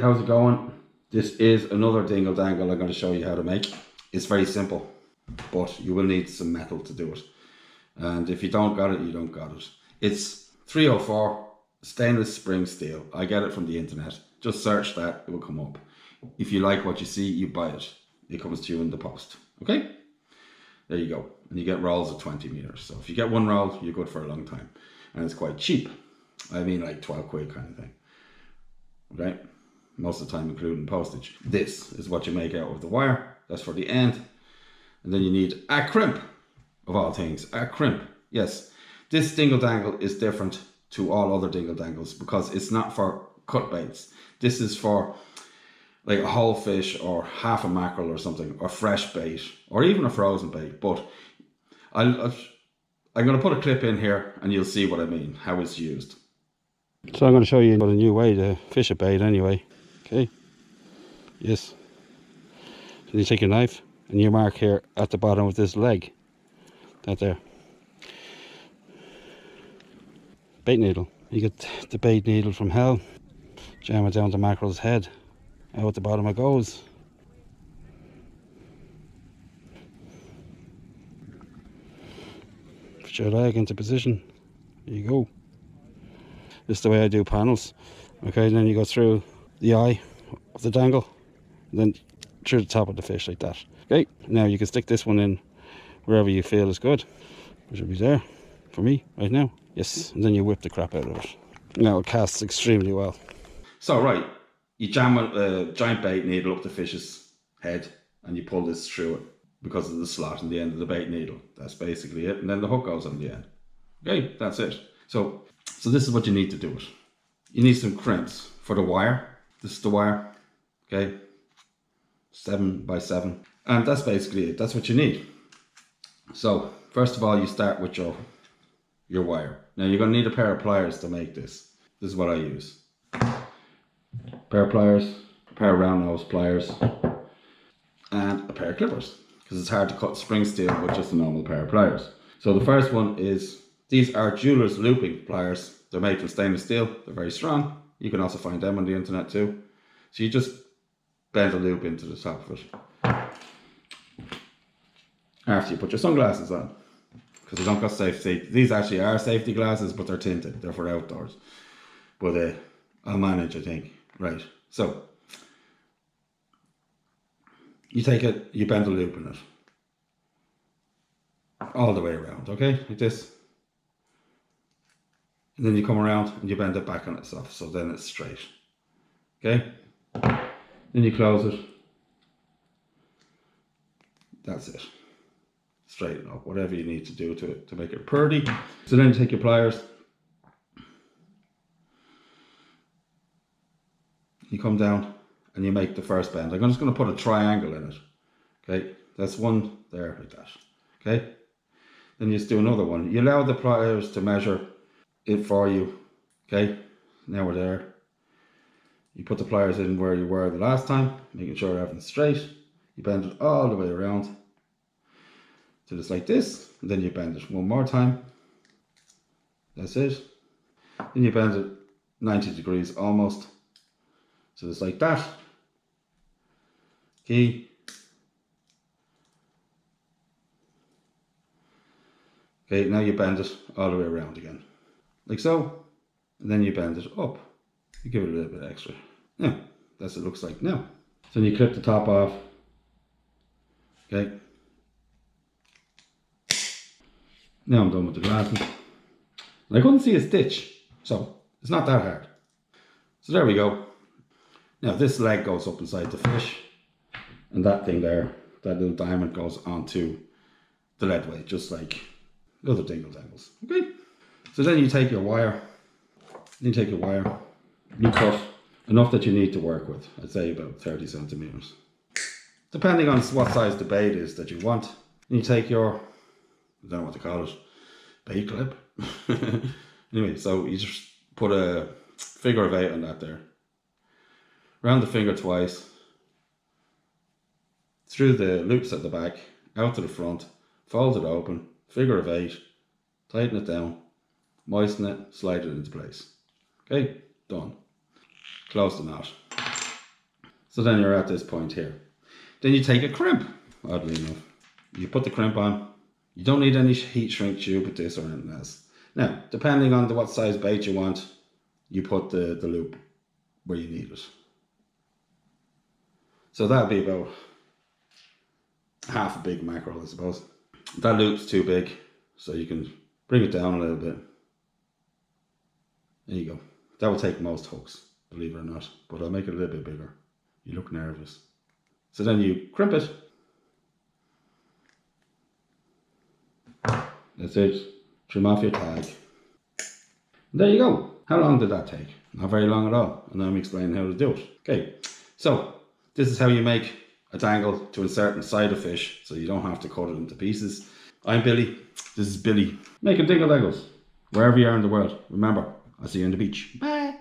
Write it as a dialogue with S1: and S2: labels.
S1: how's it going? This is another dingle dangle I'm going to show you how to make. It's very simple, but you will need some metal to do it. And if you don't got it, you don't got it. It's 304 stainless spring steel. I get it from the internet. Just search that, it will come up. If you like what you see, you buy it. It comes to you in the post. Okay? There you go. And you get rolls of 20 meters. So if you get one roll, you're good for a long time. And it's quite cheap. I mean like 12 quid kind of thing. Okay? Most of the time including postage. This is what you make out of the wire. That's for the end. And then you need a crimp, of all things. A crimp. Yes. This dingle dangle is different to all other dingle dangles because it's not for cut baits. This is for like a whole fish or half a mackerel or something, or fresh bait, or even a frozen bait. But I'm going to put a clip in here and you'll see what I mean, how it's used. So I'm going to show you a new way to fish a bait anyway. Okay. Yes. So you take your knife and you mark here at the bottom of this leg. That there. Bait needle. You get the bait needle from hell. Jam it down the mackerel's head. Out the bottom it goes. Put your leg into position. There you go. This is the way I do panels. Okay, and then you go through the eye of the dangle, and then through the top of the fish like that. Okay, now you can stick this one in wherever you feel is good. Which will be there for me right now. Yes, and then you whip the crap out of it. Now it casts extremely well. So right, you jam a giant bait needle up the fish's head and you pull this through it because of the slot in the end of the bait needle. That's basically it. And then the hook goes on the end. Okay, that's it. So this is what you need to do it. You need some crimps for the wire. This is the wire. Okay, 7 by 7. And that's basically it. That's what you need. So first of all, you start with your wire. Now you're going to need a pair of pliers to make this. This is what I use. Pair of pliers, a pair of round nose pliers, and a pair of clippers, because it's hard to cut spring steel with just a normal pair of pliers. So the first one is, these are jeweler's looping pliers. They're made from stainless steel. They're very strong. You can also find them on the internet too. So you just bend a loop into the top of it after you put your sunglasses on, because they don't got safety. These actually are safety glasses, but they're tinted. They're for outdoors. But I'll manage, I think. Right, so you take it, you bend a loop in it all the way around, okay, like this. And then you come around and you bend it back on itself, so then it's straight. Okay, then you close it. That's it. Straighten up, whatever you need to do to it to make it purdy. So then you take your pliers. You come down and you make the first bend. I'm just going to put a triangle in it. Okay, that's one there like that. Okay, then you just do another one. You allow the pliers to measure it for you. Okay, now we're there. You put the pliers in where you were the last time, making sure everything's straight. You bend it all the way around. So just like this, and then you bend it one more time. That's it. Then you bend it 90 degrees almost. So it's like that. Key. Okay, now you bend it all the way around again. Like so. And then you bend it up. You give it a little bit extra. Yeah, that's what it looks like now. So then you clip the top off. Okay. Now I'm done with the glasses. And I couldn't see a stitch, so it's not that hard. So there we go. Now this leg goes up inside the fish, and that thing there, that little diamond goes onto the lead weight, just like the other dingle dangles. Okay. So then you take your wire. You cut enough that you need to work with. I'd say about 30 centimeters, depending on what size the bait is that you want. And you take your, I don't know what to call it, bait clip. Anyway, so you just put a figure of 8 on that there. Round the finger twice, through the loops at the back, out to the front, fold it open, figure of 8, tighten it down, moisten it, slide it into place. Okay, done. Close the knot. So then you're at this point here. Then you take a crimp, oddly enough. You put the crimp on. You don't need any heat shrink tube with this or anything else. Now, depending on what size bait you want, you put the loop where you need it. So that'll be about half a big mackerel, I suppose. That loop's too big, so you can bring it down a little bit. There you go. That will take most hooks, believe it or not, but I'll make it a little bit bigger. You look nervous. So then you crimp it. That's it. Trim off your tag. And there you go. How long did that take? Not very long at all. And I'm explaining how to do it. Okay, so this is how you make a dangle to insert inside a fish, so you don't have to cut it into pieces. I'm Billy. This is Billy. Making dingle dangles wherever you are in the world. Remember, I'll see you on the beach. Bye.